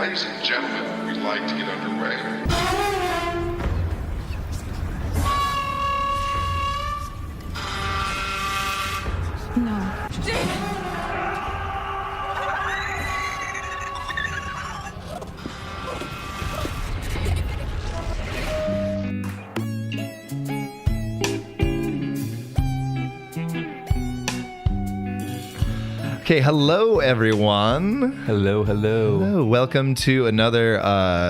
Ladies and gentlemen, we'd like to get underway. No. Okay, hello everyone. Hello. Hello. Welcome to another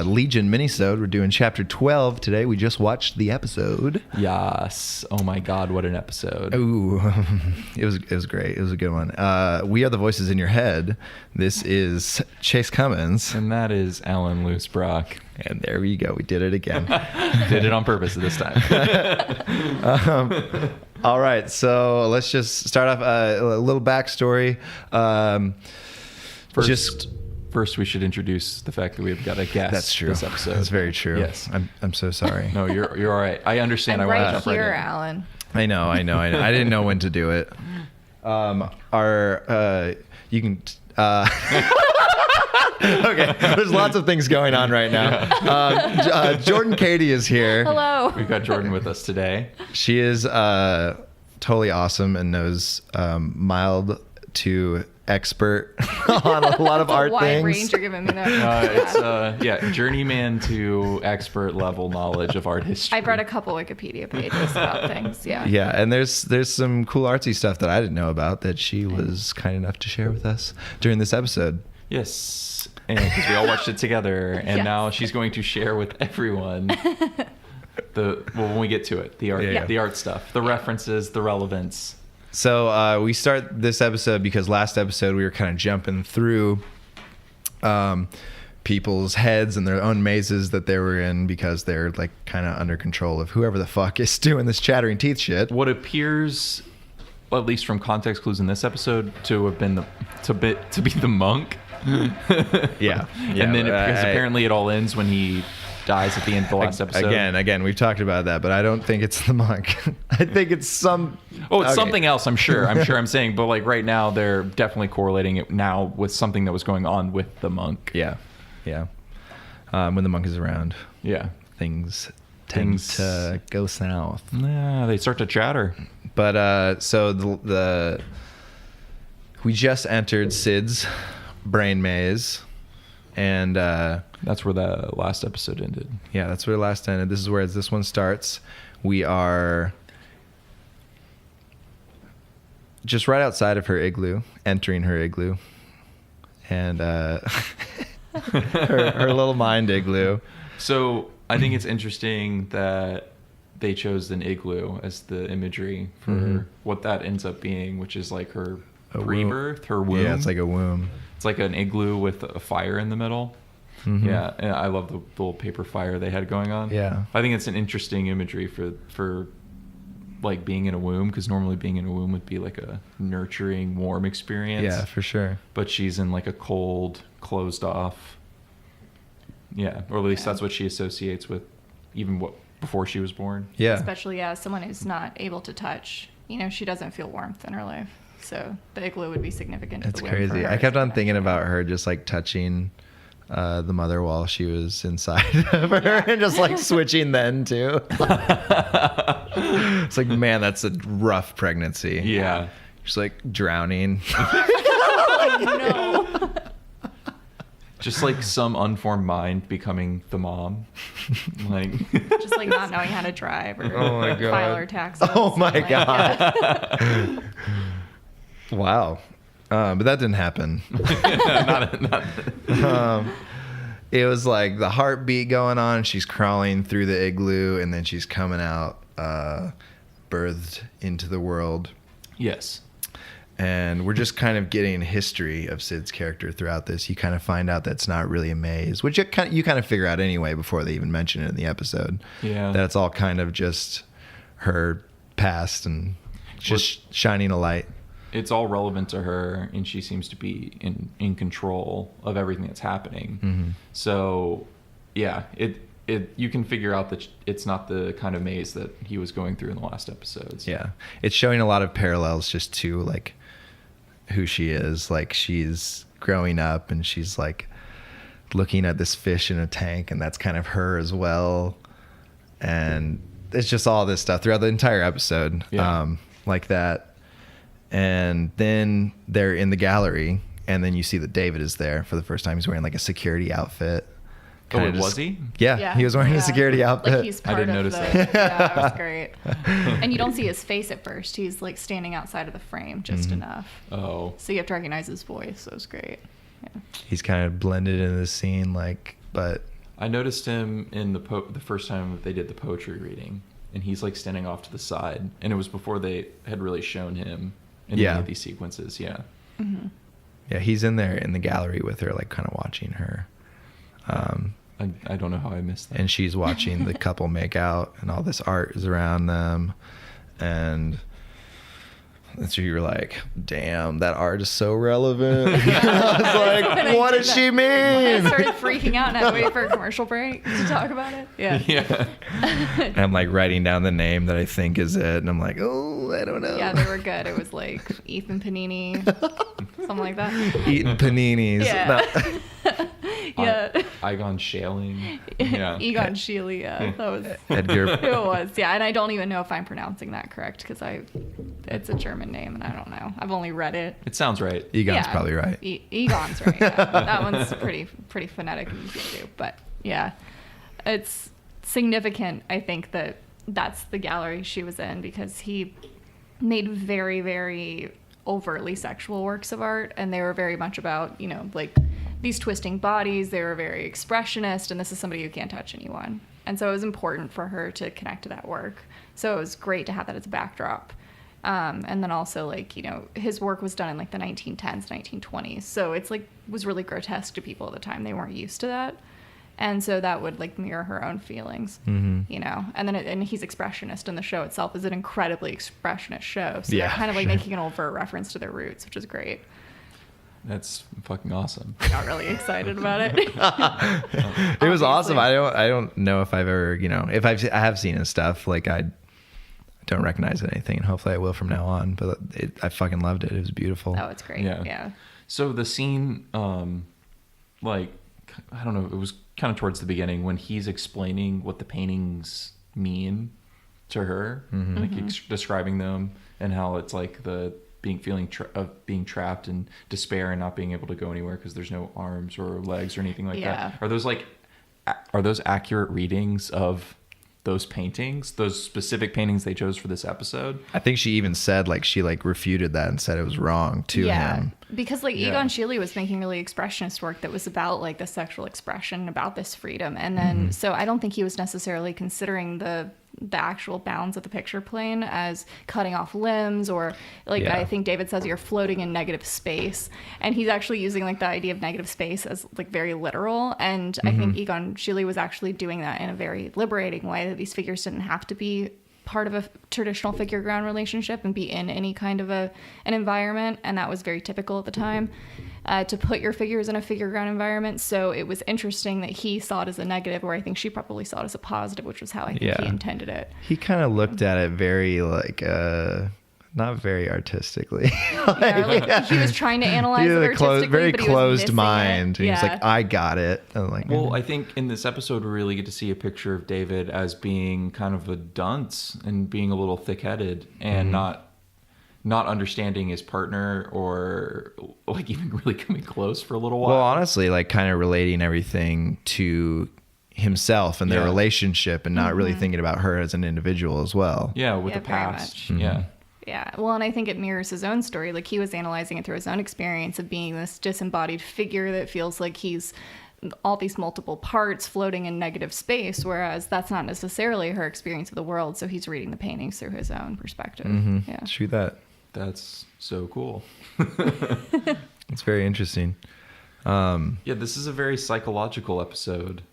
Legion Minisode. We're doing chapter 12 today. We just watched the episode. Yes. Oh my God, what an episode. Ooh, it was great. It was a good one. We are the voices in your head. This is Chase Cummins. And that is Alan Loosebrock. And there we go. We did it again. Did it on purpose this time. All right, so let's just start off a little backstory. First, we should introduce the fact that we've got a guest. That's true. This episode. That's very true. Yes. I'm so sorry. No, you're all right. I understand. I'm I want to right jump here, right in. Alan. I know. I didn't know when to do it. You can. Okay, there's lots of things going on right now. Jordan Kady is here. Hello. We've got Jordan with us today. She is totally awesome and knows mild to expert on a lot of art wide things. range you're giving me there. It's journeyman to expert level knowledge of art history. I brought a couple Wikipedia pages about things. Yeah. Yeah, and there's some cool artsy stuff that I didn't know about that she was kind enough to share with us during this episode. Yes, and because we all watched it together, and Yes. now she's going to share with everyone when we get to it, the art, Yeah. the art stuff, the references, the relevance. So we start this episode because last episode we were kind of jumping through people's heads and their own mazes that they were in because they're like kind of under control of whoever the fuck is doing this chattering teeth shit. What appears, at least from context clues in this episode, to have been to be the monk. Yeah. And then because apparently it all ends when he dies at the end of the last episode. Again, we've talked about that, but I don't think it's the monk. I think it's some. Oh, it's okay. something else. I'm sure. I'm saying, but like right now, they're definitely correlating it now with something that was going on with the monk. Yeah. When the monk is around, Yeah. things tend to go south. Yeah, they start to chatter. But so the we just entered Sid's brain maze, and That's where the last episode ended. yeah, that's where it last ended. This is where this one starts. We are just right outside of her igloo, entering her igloo, and her little mind igloo. So I think it's interesting that they chose an igloo as the imagery for what that ends up being, which is like her rebirth, her womb. Yeah, it's like a womb. It's like an igloo with a fire in the middle. Mhm. Yeah, and I love the little paper fire they had going on. Yeah. I think it's an interesting imagery for like being in a womb, because normally being in a womb would be like a nurturing, warm experience. Yeah, for sure. But she's in like a cold, closed off. Yeah, or at least that's what she associates with, even before she was born. Yeah. Especially as someone who's not able to touch. You know, she doesn't feel warmth in her life. So the igloo would be significant to That's the womb for crazy. her. I kept on thinking about her just like touching the mother while she was inside of her and just like switching then too. It's like, man, that's a rough pregnancy. Yeah. Just like drowning. No. Just like some unformed mind becoming the mom. Like Just like not knowing how to drive or Oh my God. file her taxes. Oh my Like, God. yeah. Wow. But that didn't happen. not It was like the heartbeat going on. She's crawling through the igloo and then she's coming out, birthed into the world. Yes. And we're just kind of getting history of Sid's character throughout this. You kind of find out that's not really a maze, which you kind of figure out anyway before they even mention it in the episode. Yeah. That it's all kind of just her past and just shining a light. It's all relevant to her, and she seems to be in control of everything that's happening. Mm-hmm. So, yeah, you can figure out that it's not the kind of maze that he was going through in the last episodes. Yeah. It's showing a lot of parallels just to like who she is. Like she's growing up and she's like looking at this fish in a tank, and that's kind of her as well. And it's just all this stuff throughout the entire episode, like that. And then they're in the gallery, and then you see that David is there for the first time. He's wearing like a security outfit. Was he? Yeah, he was wearing a security outfit. Like he's part I didn't of notice the, that. Yeah, it was great. And you don't see his face at first. He's like standing outside of the frame just enough. Oh. So you have to recognize his voice. So it was great. Yeah. He's kind of blended into the scene, like, but I noticed him in the first time they did the poetry reading, and he's like standing off to the side, and it was before they had really shown him in any of these sequences. Yeah. Mm-hmm. Yeah, he's in there in the gallery with her, like kind of watching her. I don't know how I missed that. And she's watching the couple make out, and all this art is around them. And so you're like, damn, that art is so relevant. I was like, what does she mean? I started freaking out and had to wait for a commercial break to talk about it. Yeah. Yeah. And I'm like writing down the name that I think is it. And I'm like, oh, I don't know. Yeah, they were good. It was like Ethan Panini, something like that. Eating paninis. Yeah. Yeah. Egon Schaling. Yeah. Egon Schiele, yeah. That was Edgar. who it was. Yeah, and I don't even know if I'm pronouncing that correct because it's a German name and I don't know. I've only read it. It sounds right. Egon's probably right. Egon's right. Yeah. That one's pretty phonetic and easy to do. But yeah, it's significant, I think, that that's the gallery she was in because he made very, very overtly sexual works of art, and they were very much about, like these twisting bodies. They were very expressionist, and this is somebody who can't touch anyone. And so it was important for her to connect to that work. So it was great to have that as a backdrop. And then also, like, his work was done in like the 1910s, 1920s. So it's like was really grotesque to people at the time. They weren't used to that. And so that would like mirror her own feelings, And then and he's expressionist, and the show itself is an incredibly expressionist show. So they're kind of like making an overt reference to their roots, which is great. That's fucking awesome. Got really excited about it. It was awesome. I don't know if I've ever, if I have seen his stuff, like I don't recognize anything, and hopefully I will from now on. But I fucking loved it. It was beautiful. Oh, it's great. Yeah. So the scene, like, I don't know, it was kind of towards the beginning when he's explaining what the paintings mean to her, like describing them and how it's like the feeling of being trapped in despair and not being able to go anywhere because there's no arms or legs or anything like that. Are those accurate readings of those paintings, those specific paintings they chose for this episode? I think she even said she refuted that and said it was wrong to him. Because Egon Schiele was making really expressionist work that was about like the sexual expression, about this freedom. And then, so I don't think he was necessarily considering the actual bounds of the picture plane as cutting off limbs or I think David says you're floating in negative space, and he's actually using like the idea of negative space as like very literal. And I think Egon Schiele was actually doing that in a very liberating way, that these figures didn't have to be part of a traditional figure ground relationship and be in any kind of an environment, and that was very typical at the time, to put your figures in a figure ground environment. So it was interesting that he saw it as a negative, where I think she probably saw it as a positive, which was how I think he intended it. He kind of looked at it very not very artistically. He was trying to analyze it artistically, very but closed he was mind. It. He was like, I got it. And like, well, I think in this episode we really get to see a picture of David as being kind of a dunce and being a little thick-headed and not understanding his partner or like even really coming close for a little while. Well, honestly, like kind of relating everything to himself and their relationship and not really thinking about her as an individual as well. Yeah, with the very past. much. Yeah. Yeah, well, and I think it mirrors his own story. Like, he was analyzing it through his own experience of being this disembodied figure that feels like he's all these multiple parts floating in negative space, whereas that's not necessarily her experience of the world. So he's reading the paintings through his own perspective. Yeah, True that. That's so cool. It's very interesting. Yeah, this is a very psychological episode.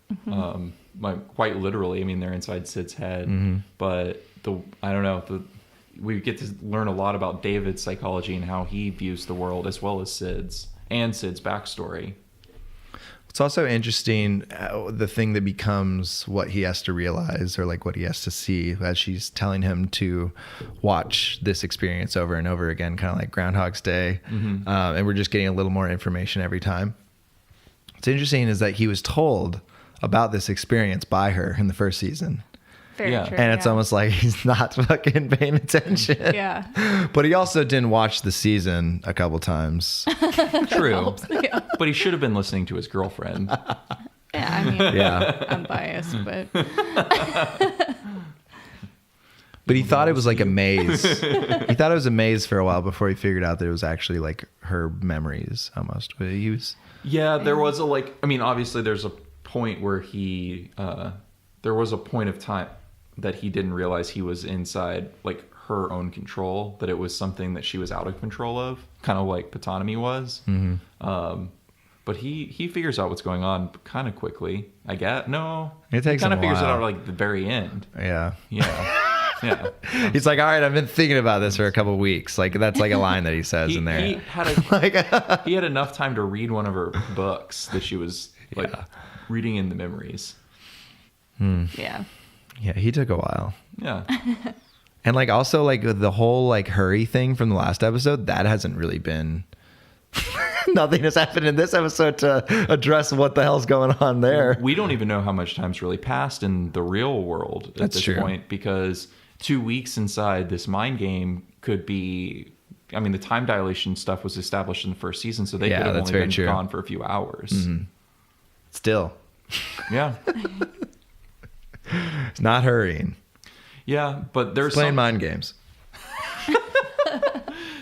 Quite literally. I mean, they're inside Sid's head, but I don't know, we get to learn a lot about David's psychology and how he views the world, as well as Sid's backstory. It's also interesting the thing that becomes what he has to realize, or like what he has to see, as she's telling him to watch this experience over and over again, kind of like Groundhog's Day. And we're just getting a little more information every time. what's interesting is that he was told about this experience by her in the first season. Very Yeah. true. And it's yeah. almost like he's not fucking paying attention. Yeah. But he also didn't watch the season a couple times. True. Yeah. But he should have been listening to his girlfriend. Yeah, I mean, Yeah. I'm biased, but But he thought it was like a maze. He thought it was a maze for a while before he figured out that it was actually like her memories almost. But he was... Yeah, there was a obviously there's a point where there was a point of time that he didn't realize he was inside like her own control, that it was something that she was out of control of, kind of like Patanomy was. Mm-hmm. But he figures out what's going on kind of quickly, I guess. No, It takes he kind him of a figures it while. out like the very end. Yeah. Yeah. Yeah. He's like, all right, I've been thinking about this for a couple weeks. Like, that's like a line that he says in there. He had enough time to read one of her books that she was like reading in the memories. yeah. Yeah, he took a while. Yeah. And like also like the whole like hurry thing from the last episode, that hasn't really been... Nothing has happened in this episode to address what the hell's going on there. We don't even know how much time's really passed in the real world at That's this true. point, because 2 weeks inside this mind game could be... I mean, the time dilation stuff was established in the first season, so they Yeah, could have that's only very been true. gone for a few hours. Still, Yeah. it's not hurrying. Yeah, but there's It's playing mind games.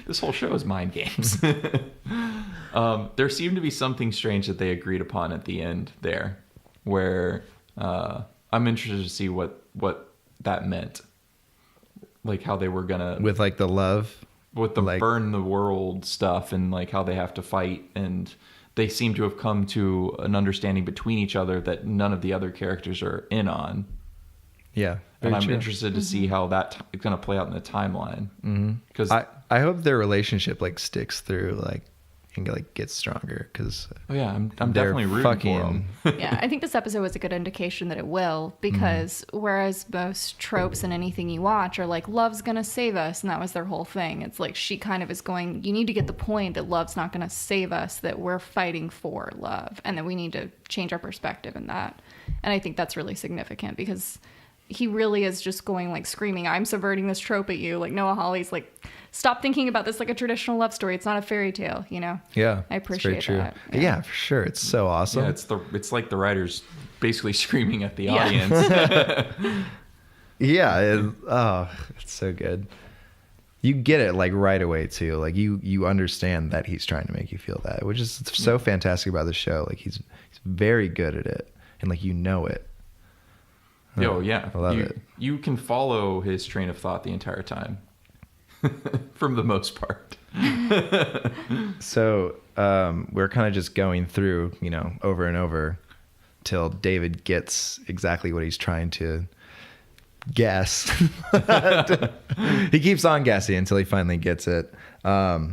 This whole show is mind games. There seemed to be something strange that they agreed upon at the end there, where I'm interested to see what that meant, like how they were gonna With like the love. with the like- burn the world stuff, and like how they have to fight, and they seem to have come to an understanding between each other that none of the other characters are in on. Yeah. And very I'm true. interested to see how that's going to play out in the timeline. Because I hope their relationship like sticks through like and like gets stronger because I'm they're definitely rooting for them. Yeah, I think this episode was a good indication that it will, because whereas most tropes in anything you watch are like, love's gonna save us, and that was their whole thing. It's like she kind of is going, you need to get the point that love's not gonna save us, that we're fighting for love, and that we need to change our perspective in that. And I think that's really significant, because he really is just going like screaming, I'm subverting this trope at you. Like Noah Hawley's like, stop thinking about this like a traditional love story. It's not a fairy tale, you know? yeah, I it's appreciate very that. true. Yeah, for sure. It's so awesome. Yeah, it's like the writers basically screaming at the Yeah. audience. Yeah, it's so good. You get it like right away too. Like you understand that he's trying to make you feel that, which is so fantastic about the show. Like he's very good at it, and like you know it. Oh yeah, I love it. You can follow his train of thought the entire time, from the most part. So we're kind of just going through, over and over till David gets exactly what he's trying to guess. He keeps on guessing until he finally gets it. But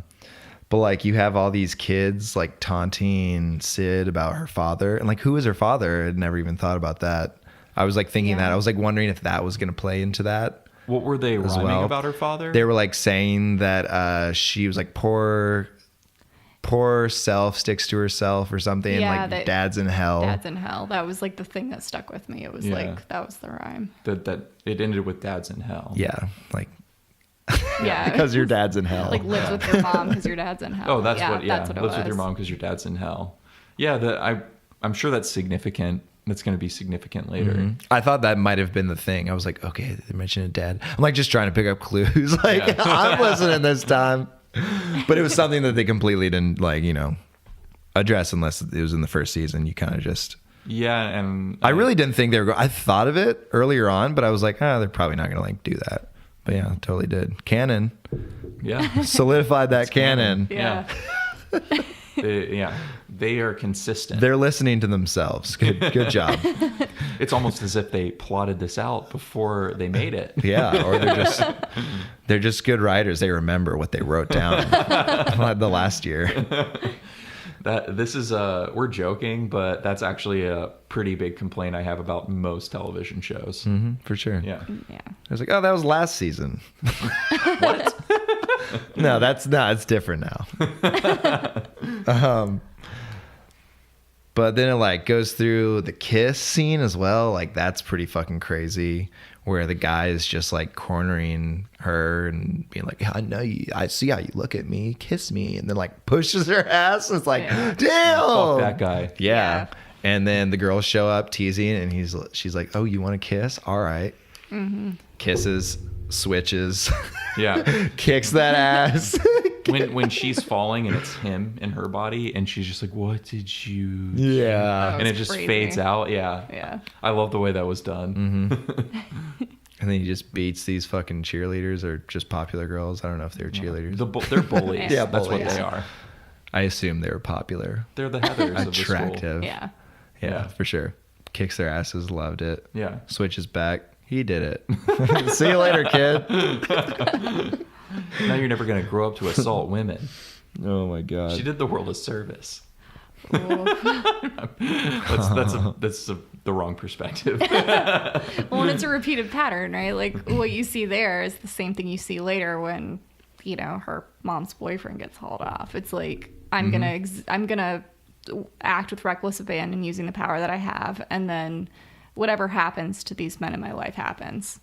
like you have all these kids like taunting Sid about her father, and like who is her father? I'd never even thought about that. I was like thinking that. I was like wondering if that was going to play into that. What were they As rhyming well. about her father? They were like saying that she was like poor self sticks to herself or something. Yeah, like that- dad's in hell. Dad's in hell. That was like the thing that stuck with me. It was Yeah. like, that was the rhyme. that it ended with dad's in hell. Yeah, like Yeah. because your dad's in hell. Like lives with your mom because your dad's in hell. Oh, that's what. Yeah, that's what it lives was. with your mom because your dad's in hell. Yeah, I'm sure that's significant. That's going to be significant later. I thought that might have been the thing. I was like, okay, they mentioned dad. I'm like just trying to pick up clues. Like Yeah. I'm listening this time, but it was something that they completely didn't like, address unless it was in the first season. You kind of just. Yeah, and I really didn't think they were. I thought of it earlier on, but I was like, they're probably not going to like do that. But yeah, totally did. Canon yeah. solidified that canon. Yeah. They are consistent. They're listening to themselves. Good job. It's almost as if they plotted this out before they made it. Yeah, or they're just good writers. They remember what they wrote down the last year. This is we're joking, but that's actually a pretty big complaint I have about most television shows. For sure. Yeah. Yeah. I was like, that was last season. What? No, it's different now. But then it like goes through the kiss scene as well. Like that's pretty fucking crazy. Where the guy is just like cornering her and being like, I know you, I see how you look at me, kiss me, and then like pushes her ass. It's like, damn, Fuck that guy. Yeah. And then the girls show up teasing, and she's like, oh, you want to kiss? All right. Kisses, switches, kicks that ass. when she's falling and it's him in her body, and she's just like, what did you do? Yeah. And it just fades out. Yeah. I love the way that was done. And then he just beats these fucking cheerleaders or just popular girls. I don't know if they're cheerleaders. They're bullies. Yeah, That's what bullies. they are. I assume they were popular. They're the Heathers of the school. Attractive. Yeah, for sure. Kicks their asses, loved it. Yeah. Switches back. He did it. See you later, kid. Now you're never going to grow up to assault women. Oh my God. She did the world a service. Well, That's the wrong perspective. and it's a repeated pattern, right? Like what you see there is the same thing you see later when, her mom's boyfriend gets hauled off. It's like, I'm gonna act with reckless abandon using the power that I have, and then whatever happens to these men in my life happens.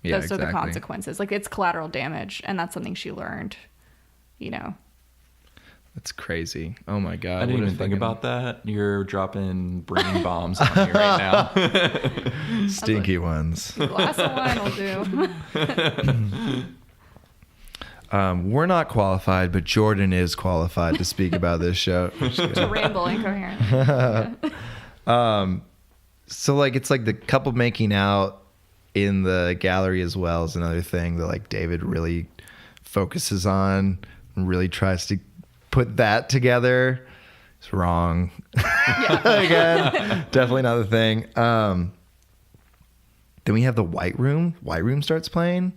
Yeah, Those are the exactly. consequences. Like it's collateral damage, and that's something she learned. That's crazy. Oh my God. I didn't even think about that. You're dropping brain bombs on me right now. Stinky ones. Glass of wine will do. We're not qualified, but Jordan is qualified to speak about this show. To ramble incoherently. So like it's like the couple making out in the gallery as well is another thing that like David really focuses on and really tries to put that together. It's wrong. Again, definitely not the thing. Then we have the White Room. White Room starts playing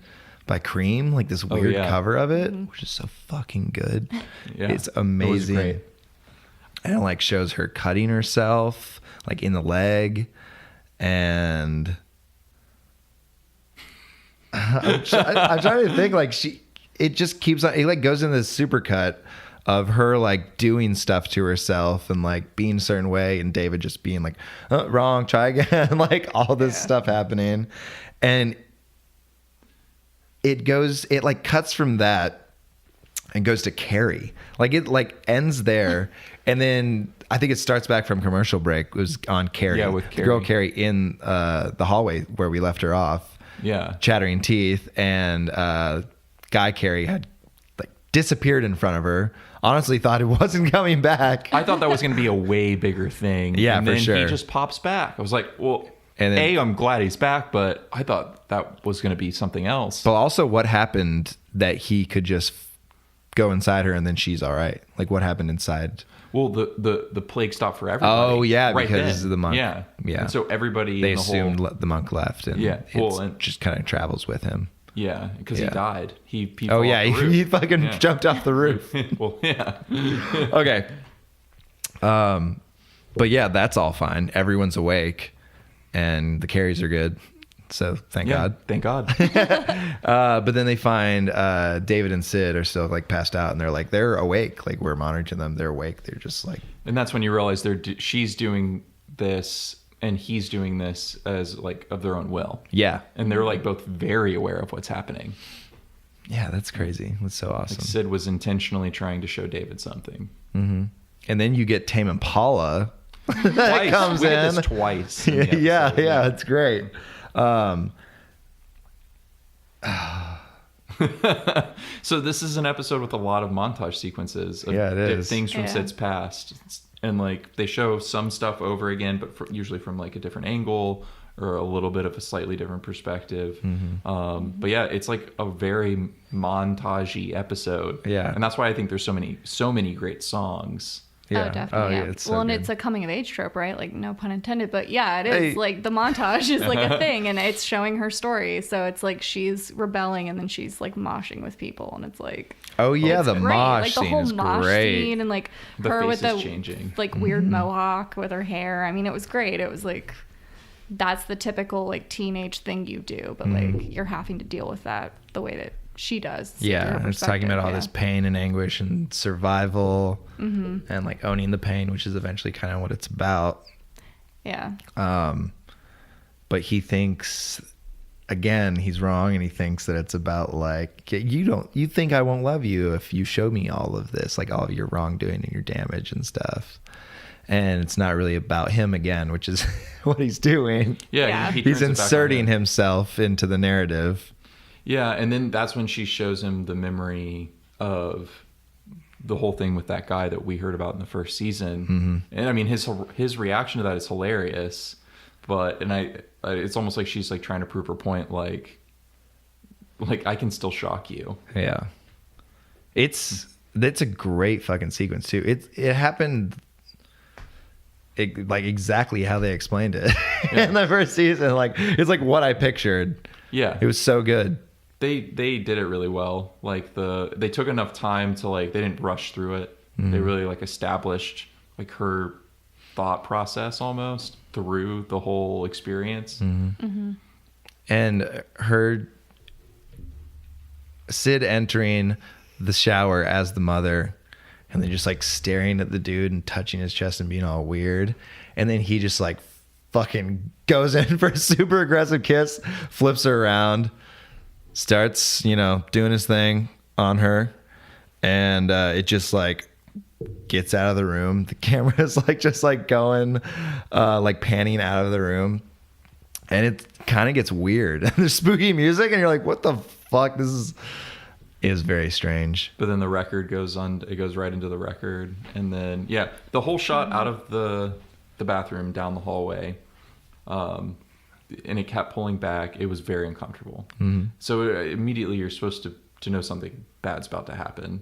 by Cream, like this weird cover of it, which is so fucking good. Yeah, it's amazing. It was great. And it like shows her cutting herself like in the leg, and I'm trying to think like it just keeps on. It like goes in this supercut of her like doing stuff to herself and like being a certain way, and David just being like, oh, wrong, try again, like all this stuff happening, and it like cuts from that and goes to Carrie. Like it like ends there, and then I think it starts back from commercial break. It was on Carrie. Yeah, with the Carrie. girl Carrie in the hallway where we left her off. Yeah. Chattering teeth, and guy Carrie had like disappeared in front of her. Honestly thought it wasn't coming back. I thought that was going to be a way bigger thing. Yeah, and for then sure. he just pops back. I was like, well, And then- I'm glad he's back, but I thought that was going to be something else. But also what happened that he could just go inside her and then she's all right. Like what happened inside? Well, the plague stopped for everybody. Oh yeah, right because then. the monk. Yeah. Yeah. And so everybody They in the assumed whole, the monk left, and Yeah, well, it and- just kind of travels with him. yeah, because he Yeah. died. He Oh fell yeah, off the roof. he fucking Yeah. jumped off the roof. Well, yeah. Okay. But yeah, that's all fine. Everyone's awake, and the carries are good. So thank God. Thank God. But then they find David and Sid are still like passed out, and they're awake. Like we're monitoring them. They're awake. They're just like. And that's when you realize she's doing this and he's doing this as like of their own will. Yeah. And they're like both very aware of what's happening. Yeah, that's crazy. That's so awesome. Like Sid was intentionally trying to show David something. Mm-hmm. And then you get Tame Impala. Twice. comes We did in. this twice. in the yeah, episode. yeah, it's great. So this is an episode with a lot of montage sequences of Yeah, it is. things from Yeah. Sid's past. And like they show some stuff over again, but usually from like a different angle or a little bit of a slightly different perspective. Mm-hmm. But yeah, it's like a very montagey episode. Yeah. And that's why I think there's so many great songs. Yeah. Oh, definitely. Yeah. It's so well, and good. it's a coming of age trope, right? Like, no pun intended, but yeah, it is. Hey. Like, the montage is like a thing, and it's showing her story. So it's like she's rebelling, and then she's like moshing with people, and it's like, Oh yeah, it's the great. mosh like the scene whole is mosh great. scene, and like The her with faces the changing. like weird Mm-hmm. mohawk with her hair. I mean, it was great. It was like that's the typical like teenage thing you do, but Mm-hmm. like you're having to deal with that the way that she does. See Yeah, through her it's talking about all perspective, this pain and anguish and survival, and like owning the pain, which is eventually kind of what it's about. Yeah. But he thinks, again, he's wrong, and he thinks that it's about like, you think I won't love you if you show me all of this, like all of your wrongdoing and your damage and stuff. And it's not really about him again, which is what he's doing. Yeah. He He's turns it back on inserting him. himself into the narrative. Yeah, and then that's when she shows him the memory of the whole thing with that guy that we heard about in the first season. And I mean, his reaction to that is hilarious. But it's almost like she's like trying to prove her point, like I can still shock you. Yeah, it's a great fucking sequence too. It happened. Like exactly how they explained it in the first season. Like it's like what I pictured. Yeah, it was so good. They did it really well. Like they took enough time to like, they didn't rush through it. They really like established like her thought process almost through the whole experience. And her Sid entering the shower as the mother, and then just like staring at the dude and touching his chest and being all weird. And then he just like fucking goes in for a super aggressive kiss, flips her around, starts, doing his thing on her. And it just like gets out of the room. The camera is like just like going, like panning out of the room. And it kind of gets weird. There's spooky music and you're like, what the fuck? This is very strange. But then the record goes on, it goes right into the record. And then, yeah, the whole shot out of the bathroom down the hallway, and it kept pulling back. It was very uncomfortable. So immediately you're supposed to know something bad's about to happen.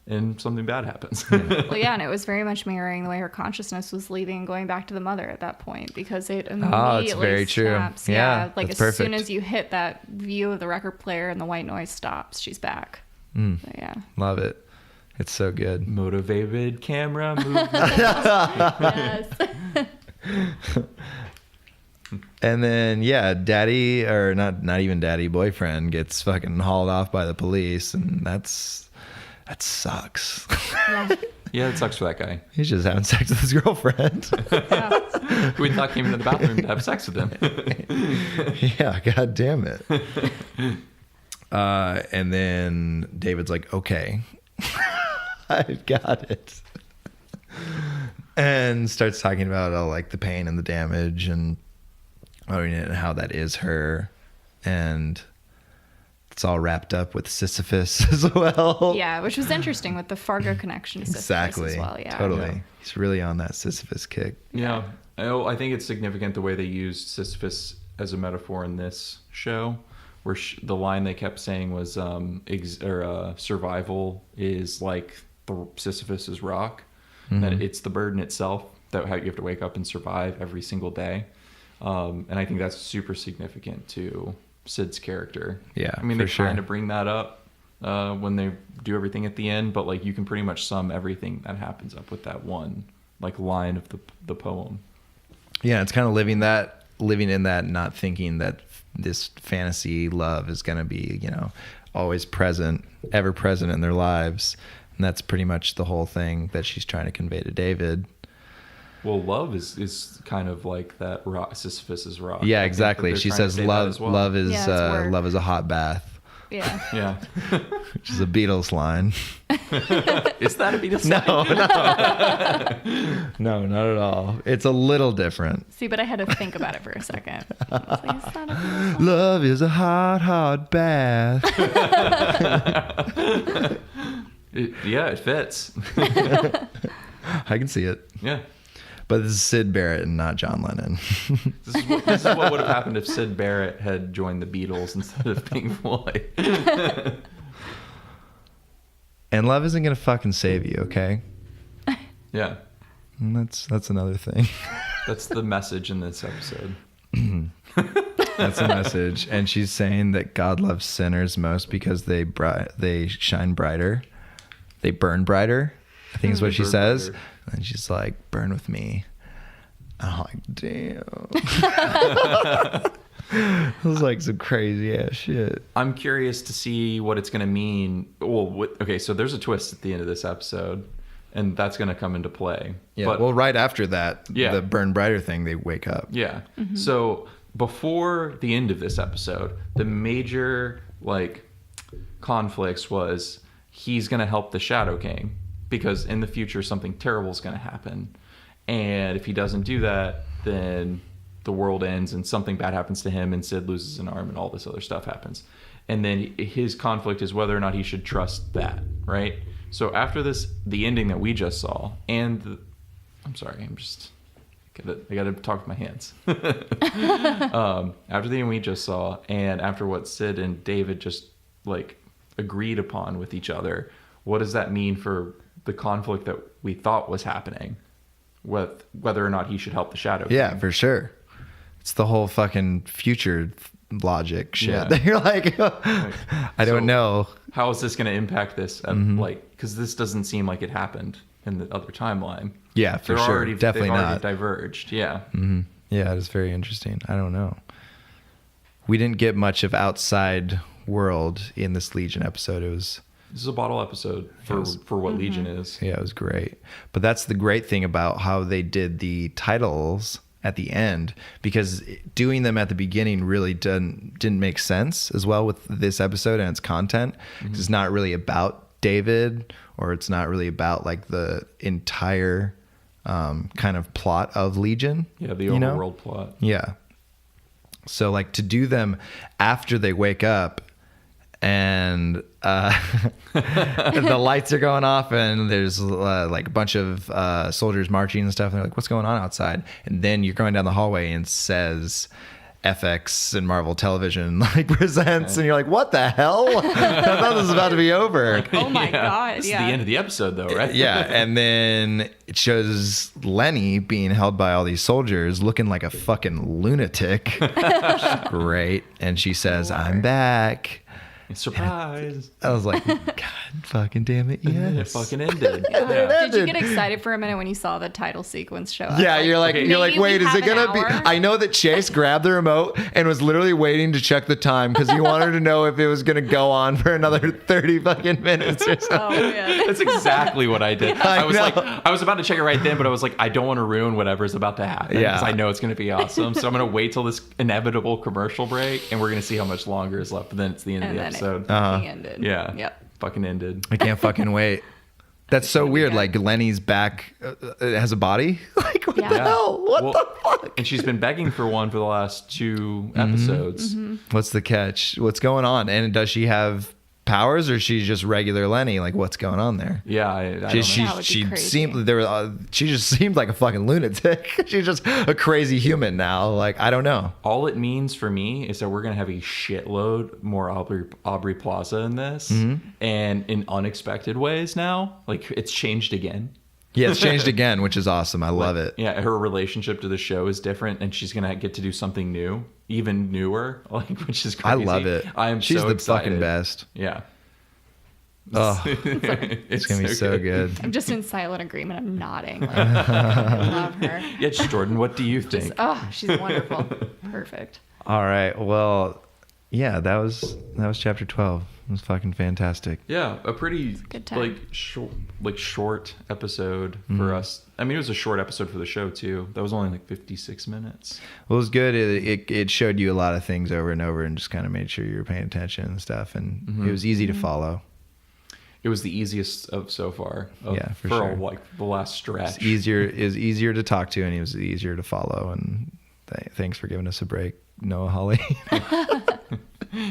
And something bad happens. Well, yeah, and it was very much mirroring the way her consciousness was leaving and going back to the mother at that point, because it immediately it's very snaps. true. Yeah, like that's as soon perfect. as you hit that view of the record player and the white noise stops, she's back. So, yeah. Love it. It's so good. Motivated camera movement. Yes. And then daddy, or not even daddy, boyfriend gets fucking hauled off by the police, and that sucks. Yeah. Yeah, it sucks for that guy. He's just having sex with his girlfriend. Yeah. Who we thought came into the bathroom to have sex with him. Yeah, god damn it. And then David's like, okay, I got it. And starts talking about like the pain and the damage and how that is her. And it's all wrapped up with Sisyphus as well. Yeah, which was interesting with the Fargo connection to Sisyphus Exactly. as well. Yeah. Totally. Yeah. He's really on that Sisyphus kick. Yeah. I think it's significant the way they used Sisyphus as a metaphor in this show, where the line they kept saying was survival is like the Sisyphus's rock, that it's the burden itself, that how you have to wake up and survive every single day. And I think that's super significant to Sid's character. Yeah, I mean, for they sure. kind of bring that up when they do everything at the end, but like you can pretty much sum everything that happens up with that one like line of the poem. Yeah, it's kind of living in that, not thinking that this fantasy love is going to be, always present, ever present in their lives. And that's pretty much the whole thing that she's trying to convey to David. Well, love is kind of like that rock, Sisyphus's rock. Yeah, I think exactly. that She they're trying to says say that love as well. love is Yeah, it's work. love is a hot bath, Yeah. Yeah. which is a Beatles line. Is that a Beatles No, not at all. It's a little different. See, but I had to think about it for a second. I was like, is that a Beatles song? Love is a hot bath. it fits. I can see it. Yeah. But this is Syd Barrett and not John Lennon. This is what would have happened if Syd Barrett had joined the Beatles instead of Pink Floyd. And love isn't going to fucking save you, okay? Yeah. And that's another thing. That's the message in this episode. That's a message. And she's saying that God loves sinners most because they shine brighter. They burn brighter, I think is what They she burn says. brighter. And she's like, burn with me. I'm like, damn. It was like some crazy ass shit. I'm curious to see what it's going to mean. Well, okay, so there's a twist at the end of this episode, and that's going to come into play. Yeah. But, well, right after that, Yeah. the burn brighter thing, they wake up. yeah. So before the end of this episode, the major like conflicts was he's going to help the Shadow King because in the future something terrible is going to happen, and if he doesn't do that, then the world ends and something bad happens to him and Sid loses an arm and all this other stuff happens. And then his conflict is whether or not he should trust that, right? So after this, the ending that we just saw, and I'm sorry, I gotta talk with my hands. After the ending we just saw, and after what Sid and David just like agreed upon with each other, what does that mean for the conflict that we thought was happening with whether or not he should help the Shadow King? Yeah, for sure. It's the whole fucking future logic shit. Yeah. You're like, I don't know. How is this going to impact this? Like, because this doesn't seem like it happened in the other timeline. Yeah, for sure. Definitely they've already not. diverged. Yeah. Yeah, it is very interesting. I don't know. We didn't get much of outside world in this Legion episode. This is a bottle episode for what Legion is. Yeah, it was great. But that's the great thing about how they did the titles at the end, because doing them at the beginning really didn't make sense as well with this episode and its content. It's not really about David, or it's not really about like the entire kind of plot of Legion. Yeah, the overworld plot. Yeah. So like to do them after they wake up and the lights are going off and there's like a bunch of soldiers marching and stuff, and they're like, what's going on outside? And then you're going down the hallway and it says FX and Marvel Television like presents, and you're like, what the hell? I thought this was about to be over. Oh my God. This Yeah. is the end of the episode though, right? Yeah, and then it shows Lenny being held by all these soldiers looking like a fucking lunatic. Great. And she says, I'm back. Surprise. I was like, God fucking damn it, yes. It fucking ended. Did you get excited for a minute when you saw the title sequence show up? Yeah, you're like, maybe wait, we is it have gonna an be? hour? I know that Chase grabbed the remote and was literally waiting to check the time because he wanted to know if it was gonna go on for another 30 fucking minutes or something. Oh man. That's exactly what I did. I know. I was about to check it right then, but I was like, I don't want to ruin whatever's about to happen. Yeah. Because I know it's going to be awesome. So I'm going to wait till this inevitable commercial break, and we're going to see how much longer is left. But then it's the end of the episode. He ended. Yeah. Yep. Fucking ended. I can't fucking wait. That's so weird. Like Lenny's back has a body. Like what the hell? What the fuck? And she's been begging for one for the last 2 episodes. What's the catch? What's going on? And does she have powers, or is she just regular Lenny? Like what's going on there? Yeah, I don't know. She just seemed like a fucking lunatic. She's just a crazy human now. Like I don't know. All it means for me is that we're gonna have a shitload more Aubrey Plaza in this, and in unexpected ways now. Like it's changed again. Yeah, it's changed again, which is awesome. I love it. Yeah, her relationship to the show is different, and she's gonna get to do something new, even newer, like which is crazy. I love it. She's so the excited. fucking best. Yeah. Oh, it's gonna be so good. I'm just in silent agreement. I'm nodding. Like, I love her. Yeah, Jordan, what do you think? She's wonderful. Perfect. All right. Well, yeah, that was chapter 12. It was fucking fantastic. Yeah, a pretty good time. short episode for us. I mean, it was a short episode for the show too. That was only like 56 minutes. Well, it was good. It showed you a lot of things over and over, and just kind of made sure you were paying attention and stuff. And it was easy to follow. It was the easiest of so far. For sure. Like the last stretch. It was easier to talk to, and it was easier to follow. And thanks for giving us a break, Noah Hawley.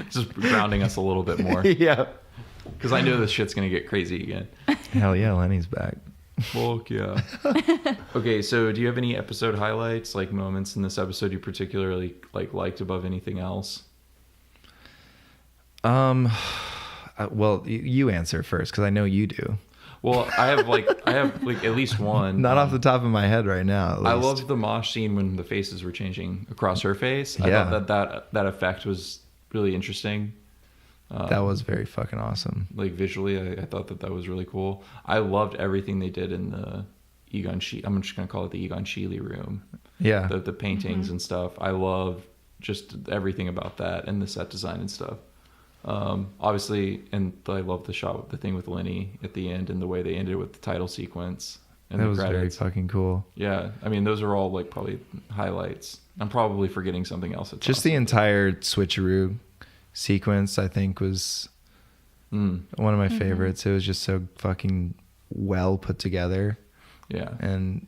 Just grounding us a little bit more. Yeah. Because I know this shit's gonna get crazy again. Hell yeah, Lenny's back. Fuck yeah. Okay, so do you have any episode highlights, like moments in this episode you particularly liked above anything else? Well, you answer first because I know you do. Well, I have at least one. Not off the top of my head right now. I loved the mosh scene when the faces were changing across her face. I thought that effect was really interesting. That was very fucking awesome. Like visually, I thought that was really cool. I loved everything they did in the Egon Sheely. I'm just gonna call it the Egon Sheely room. Yeah. The paintings and stuff. I love just everything about that and the set design and stuff. Obviously, and I love the shot with the thing with Lenny at the end and the way they ended with the title sequence and That the was very credits. fucking cool. Yeah, I mean, those are all like probably highlights. I'm probably forgetting something else. That's Just the awesome. entire switcheroo sequence, I think, was one of my favorites. It was just so fucking well put together, Yeah. and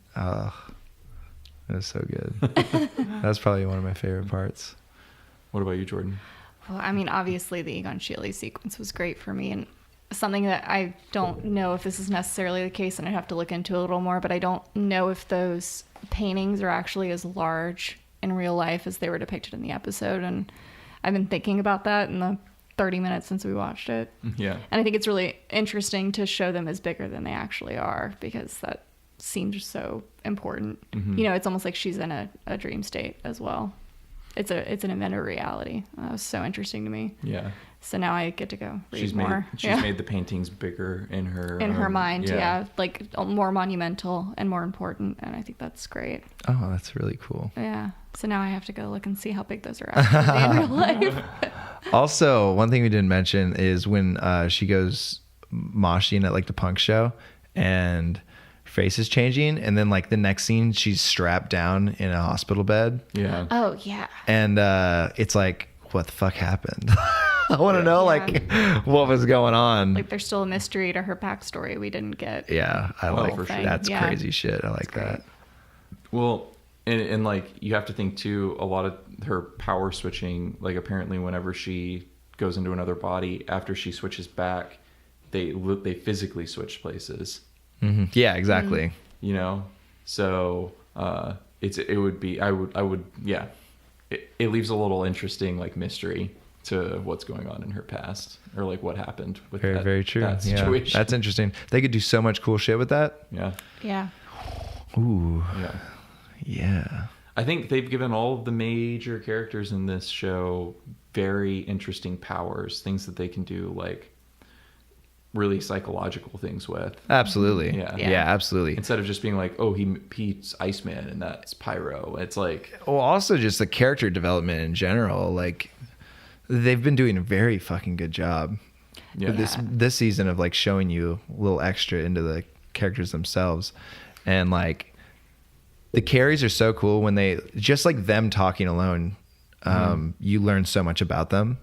it was so good. That's probably one of my favorite parts. What about you, Jordan? Well, I mean, obviously the Egon Shealy sequence was great for me, and something that I don't know if this is necessarily the case, and I'd have to look into a little more, but I don't know if those paintings are actually as large in real life as they were depicted in the episode, and I've been thinking about that in the 30 minutes since we watched it. Yeah. And I think it's really interesting to show them as bigger than they actually are, because that seems so important. You know, it's almost like she's in a dream state as well. It's an invented reality. That was so interesting to me. Yeah. So now I get to go read She's more. made the paintings bigger in her in her mind, yeah, like more monumental and more important, and I think that's great. Oh, that's really cool. Yeah. So now I have to go look and see how big those are actually in real life. Also, one thing we didn't mention is when she goes moshing at like the punk show and her face is changing, and then like the next scene she's strapped down in a hospital bed, Yeah. Oh yeah. and it's like, what the fuck happened? I want to know Yeah. like what was going on. Like there's still a mystery to her backstory we didn't get. Yeah, I Oh, like for sure. that's Yeah. crazy shit. I like great. that. Well, and like you have to think too, a lot of her power switching, like apparently whenever she goes into another body, after she switches back, they physically switch places, Yeah, exactly. you know? So it would be, I would yeah, it leaves a little interesting like mystery to what's going on in her past, or like what happened with Very, that, very true. that Yeah, situation. that's interesting. They could do so much cool shit with that. Yeah. Yeah. Ooh, Yeah. yeah. I think they've given all of the major characters in this show very interesting powers, things that they can do, like really psychological things with. Absolutely. Yeah. Yeah, absolutely. Instead of just being like, oh, he's Iceman and that's Pyro. It's like, Well, also just the character development in general. Like, they've been doing a very fucking good job yeah. with this season of like showing you a little extra into the characters themselves, and like the carries are so cool when they just like them talking alone. You learn so much about them.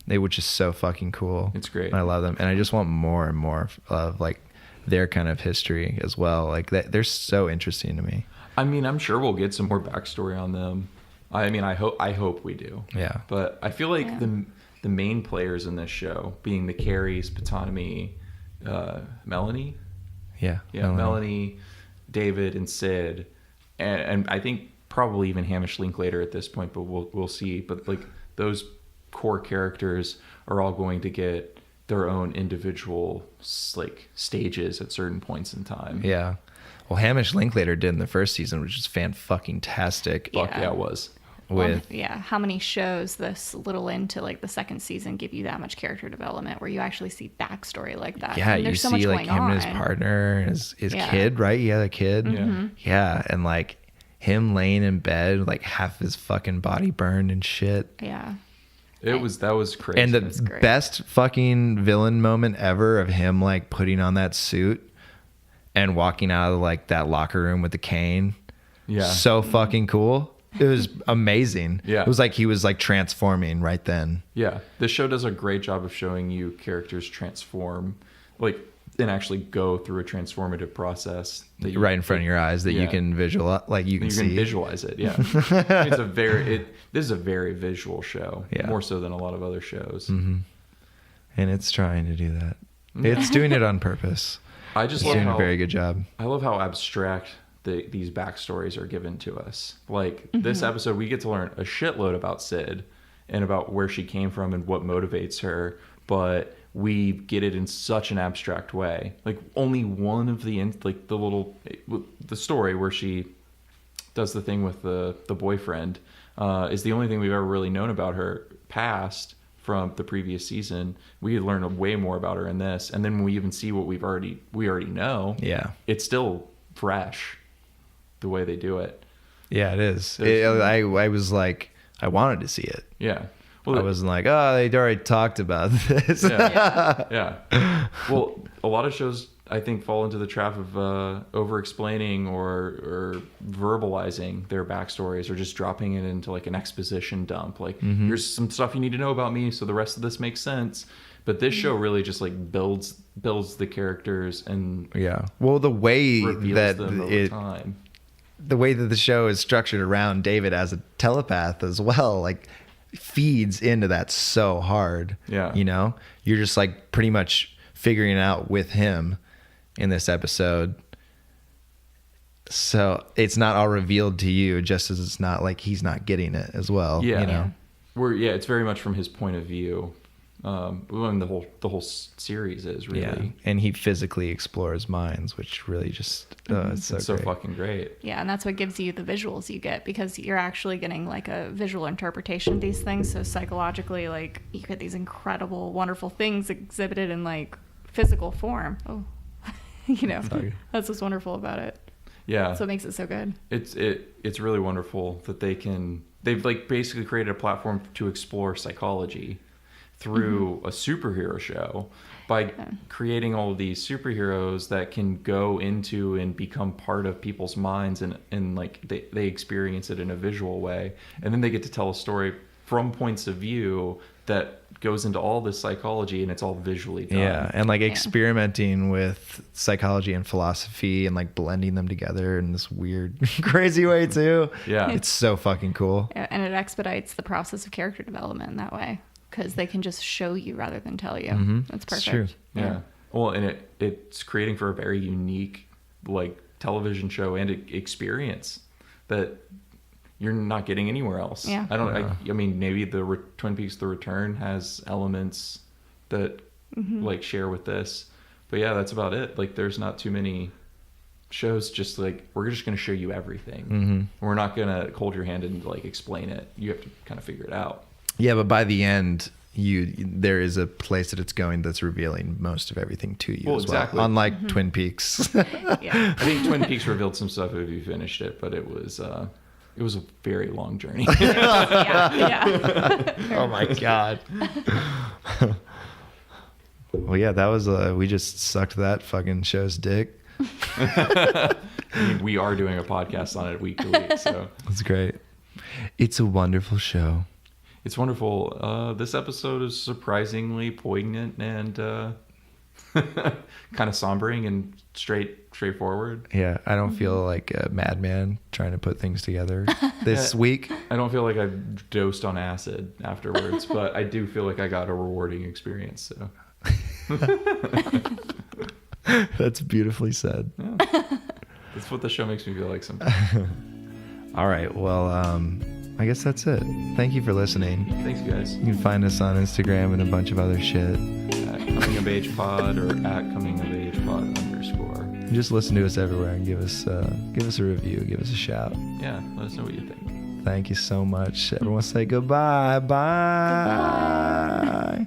They were just so fucking cool. It's great. I love them, and I just want more and more of like their kind of history as well. Like they're so interesting to me. I mean, I'm sure we'll get some more backstory on them. I mean, I hope we do. Yeah. But I feel like Yeah. the main players in this show, being the Carries, Patanomy, Melanie, Yeah. Melanie, David, and Sid, and I think probably even Hamish Linklater at this point, but we'll see. But like those core characters are all going to get their own individual like stages at certain points in time. Yeah. Well, Hamish Linklater did in the first season, which is fan-fucking-tastic. Fuck Yeah. yeah, it was. Well, yeah. How many shows this little into like the second season give you that much character development where you actually see backstory like that? Yeah, And you there's so much see like going him and his on. partner, and his Yeah. kid, right? He had a kid. Yeah. Yeah, and like him laying in bed, like half his fucking body burned and shit. Yeah. That was crazy. And the great. best fucking villain moment ever of him like putting on that suit and walking out of like that locker room with the cane. Yeah. So fucking cool. It was amazing. Yeah. It was like he was like transforming right then. Yeah, this show does a great job of showing you characters transform, like, and actually go through a transformative process that you, Right in front of your eyes that you Yeah. can visualize, like you can you see. can visualize it. Yeah, this is a very visual show, Yeah. more so than a lot of other shows. And it's trying to do that. It's doing it on purpose. I just It's love doing how a very good job. I love how abstract these backstories are given to us. Like this episode, we get to learn a shitload about Sid and about where she came from and what motivates her, but we get it in such an abstract way. Like only one of the story where she does the thing with the boyfriend is the only thing we've ever really known about her past from the previous season. We learn way more about her in this, and then when we even see what we already know, Yeah. it's still fresh the way they do it. Yeah, it is. There's- I was like, I wanted to see it. Yeah. Well, I wasn't like, oh, they already talked about this. Yeah. Well, a lot of shows I think fall into the trap of over-explaining or verbalizing their backstories, or just dropping it into like an exposition dump. Like, here's some stuff you need to know about me, so the rest of this makes sense. But this show really just like builds the characters and Well, the way that them over time. The way that the show is structured around David as a telepath as well, like, feeds into that so hard. Yeah. You know, you're just like pretty much figuring it out with him in this episode. So it's not all revealed to you, just as it's not like he's not getting it as well. Yeah. You know? It's very much from his point of view. The whole series is really. Yeah. And he physically explores minds, which really just, it's so great. Fucking great. Yeah, and that's what gives you the visuals you get, because you're actually getting like a visual interpretation of these things. So psychologically, like, you get these incredible, wonderful things exhibited in like physical form. Oh, you know, that's what's wonderful about it. Yeah. So it makes it so good. It's really wonderful that they've like basically created a platform to explore psychology through a superhero show by creating all of these superheroes that can go into and become part of people's minds, and like they experience it in a visual way, and then they get to tell a story from points of view that goes into all this psychology, and it's all visually done. Yeah, and like experimenting with psychology and philosophy and like blending them together in this weird, crazy way too. Yeah. It's so fucking cool. Yeah, and it expedites the process of character development in that way, because they can just show you rather than tell you. That's perfect. It's true. Yeah. Well, and it's creating for a very unique like television show and experience that you're not getting anywhere else. Yeah. I mean, maybe the Twin Peaks: The Return has elements that like share with this, but yeah, that's about it. Like, there's not too many shows just like, we're just going to show you everything. We're not going to hold your hand and like explain it. You have to kind of figure it out. Yeah, but by the end, there is a place that it's going that's revealing most of everything to you as well. Exactly. Unlike Twin Peaks. Yeah. I think Twin Peaks revealed some stuff if you finished it, but it was a very long journey. Yeah. Oh my God. Well, yeah, that was, we just sucked that fucking show's dick. I mean, we are doing a podcast on it week to week, so. It's great. It's a wonderful show. It's wonderful. This episode is surprisingly poignant and kind of sombering and straightforward. Yeah, I don't feel like a madman trying to put things together this week. I don't feel like I've dosed on acid afterwards, but I do feel like I got a rewarding experience. So that's beautifully said. Yeah. That's what the show makes me feel like sometimes. All right, well, I guess that's it. Thank you for listening. Thanks, guys. You can find us on Instagram and a bunch of other shit. At Coming of Age Pod or at Coming of Age Pod _. Just listen to us everywhere and give us a review, give us a shout. Yeah, let us know what you think. Thank you so much. Everyone say goodbye. Bye. Goodbye.